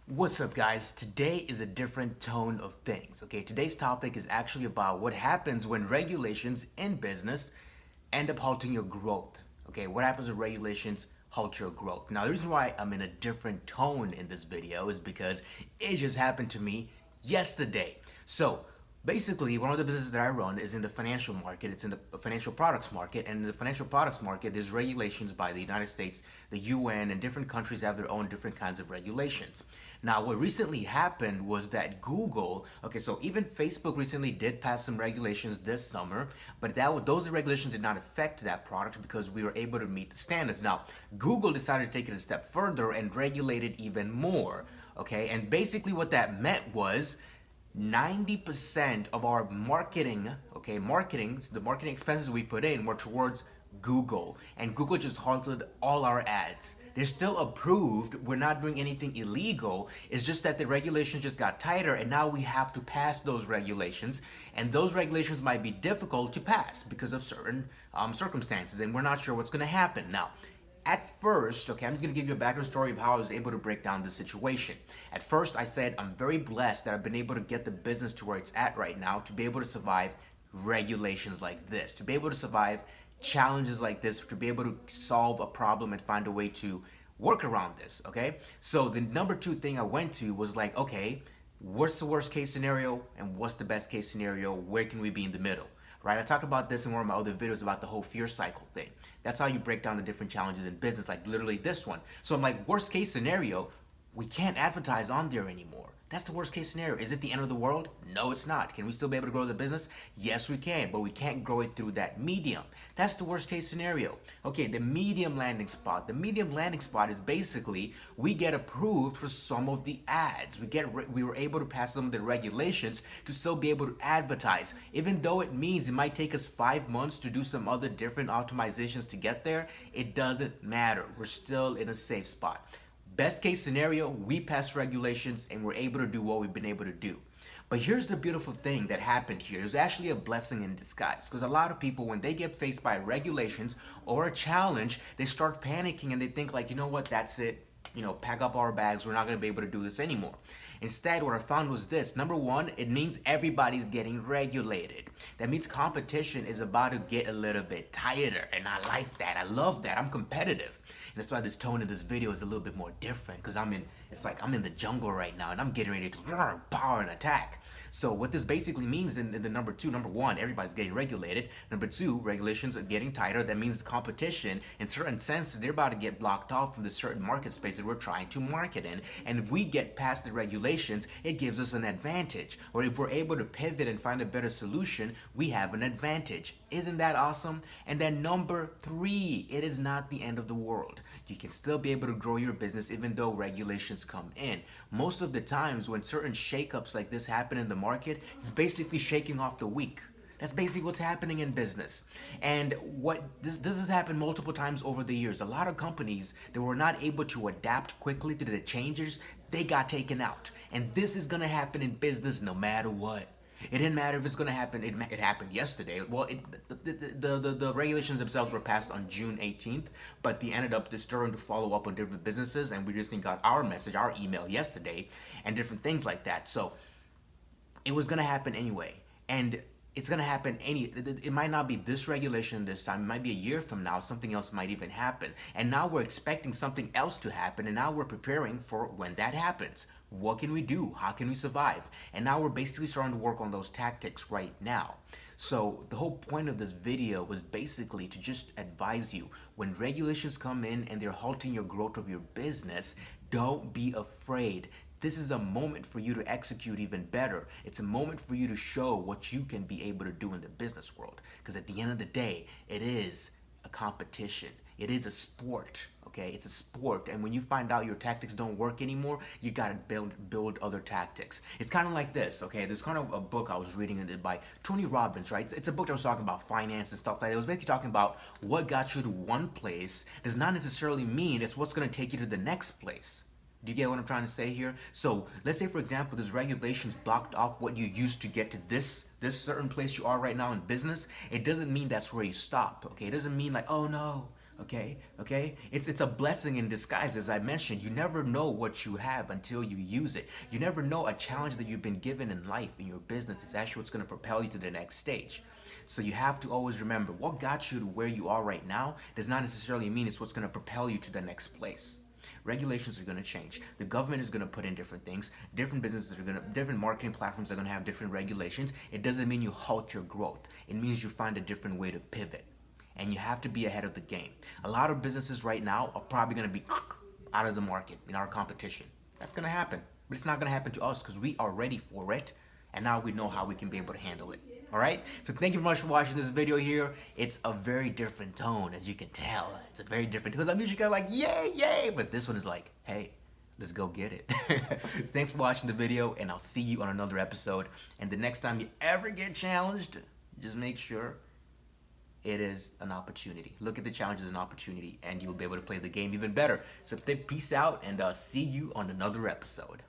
What's up, guys? Today is a different tone of things. Okay, today's topic is actually about what happens when regulations in business end up halting your growth. Okay, what happens when regulations halt your growth? Now, the reason why I'm in a different tone in this video is because it just happened to me yesterday. So, basically, one of the businesses that I run is in the financial market. It's in the financial products market. And in the financial products market, there's regulations by the United States, the UN, and different countries have their own different kinds of regulations. Now, what recently happened was that Google, okay, so even Facebook recently did pass some regulations this summer, but those regulations did not affect that product because we were able to meet the standards. Now, Google decided to take it a step further and regulate it even more, okay? And basically what that meant was 90% of our marketing, okay, the marketing expenses we put in were towards Google, and Google just halted all our ads. They're still approved. We're not doing anything illegal. It's just that the regulations just got tighter, and now we have to pass those regulations, and those regulations might be difficult to pass because of certain circumstances, and we're not sure what's going to happen. Now, at first, okay, I'm just gonna give you a background story of how I was able to break down the situation. At first, I said I'm very blessed that I've been able to get the business to where it's at right now to be able to survive regulations like this, to be able to survive challenges like this, to be able to solve a problem and find a way to work around this, okay? So the number two thing I went to was like, okay, what's the worst case scenario and what's the best case scenario? Where can we be in the middle? Right? I talked about this in one of my other videos about the whole fear cycle thing. That's how you break down the different challenges in business, like literally this one. So I'm like, worst case scenario, we can't advertise on there anymore. That's the worst case scenario. Is it the end of the world? No, it's not. Can we still be able to grow the business? Yes, we can, but we can't grow it through that medium. That's the worst case scenario. Okay, the medium landing spot. The medium landing spot is basically we get approved for some of the ads. We were able to pass some of the regulations to still be able to advertise. Even though it means it might take us 5 months to do some other different optimizations to get there, it doesn't matter. We're still in a safe spot. Best case scenario, we pass regulations and we're able to do what we've been able to do. But here's the beautiful thing that happened here. It was actually a blessing in disguise because a lot of people, when they get faced by regulations or a challenge, they start panicking and they think like, you know what, that's it. Pack up our bags. We're not going to be able to do this anymore. Instead, what I found was this. Number one, it means everybody's getting regulated. That means competition is about to get a little bit tighter. And I like that. I love that. I'm competitive. And that's why this tone of this video is a little bit more different because it's like I'm in the jungle right now and I'm getting ready to power and attack. So what this basically means in the number one, everybody's getting regulated. Number two, regulations are getting tighter. That means the competition, in certain senses, they're about to get blocked off from the certain market space that we're trying to market in. And if we get past the regulations, it gives us an advantage. Or if we're able to pivot and find a better solution, we have an advantage. Isn't that awesome? And then number three, it is not the end of the world. You can still be able to grow your business even though regulations come in. Most of the times when certain shakeups like this happen in the market, it's basically shaking off the weak. That's basically what's happening in business. And what this has happened multiple times over the years. A lot of companies that were not able to adapt quickly to the changes, they got taken out. And this is gonna happen in business no matter what. It didn't matter if it's going to happen. It happened yesterday. Well, the regulations themselves were passed on June 18th, but they ended up starting to follow up on different businesses, and we just got our message, our email yesterday, and different things like that. So it was going to happen anyway, and it's going to happen it might not be this regulation this time. It might be a year from now. Something else might even happen, and now we're expecting something else to happen, and now we're preparing for when that happens. What can we do? How can we survive? And now we're basically starting to work on those tactics right now. So the whole point of this video was basically to just advise you, when regulations come in and they're halting your growth of your business, don't be afraid. This is a moment for you to execute even better. It's a moment for you to show what you can be able to do in the business world. Because at the end of the day, it is a competition. It is a sport, okay? It's a sport, and when you find out your tactics don't work anymore, you gotta build other tactics. It's kind of like this, okay? There's kind of a book I was reading by Tony Robbins, right? It's a book that was talking about finance and stuff like that. It was basically talking about what got you to one place does not necessarily mean it's what's gonna take you to the next place. Do you get what I'm trying to say here? So let's say, for example, there's regulations blocked off what you used to get to this certain place you are right now in business. It doesn't mean that's where you stop, okay? It doesn't mean like, oh no, Okay, it's a blessing in disguise. As I mentioned, you never know what you have until you use it. You never know a challenge that you've been given in life, in your business, is actually what's going to propel you to the next stage. So you have to always remember, what got you to where you are right now does not necessarily mean it's what's going to propel you to the next place. Regulations are going to change. The government is going to put in different things. Different businesses are going to, different marketing platforms are going to have different regulations. It doesn't mean you halt your growth. It means you find a different way to pivot. And you have to be ahead of the game. A lot of businesses right now are probably going to be out of the market in our competition. That's going to happen. But it's not going to happen to us because we are ready for it. And now we know how we can be able to handle it. All right? So thank you very much for watching this video here. It's a very different tone, as you can tell. It's a very different, because I'm usually kind of like, yay, yay. But this one is like, hey, let's go get it. So thanks for watching the video, and I'll see you on another episode. And the next time you ever get challenged, just make sure it is an opportunity. Look at the challenge as an opportunity, and you'll be able to play the game even better. So peace out, and see you on another episode.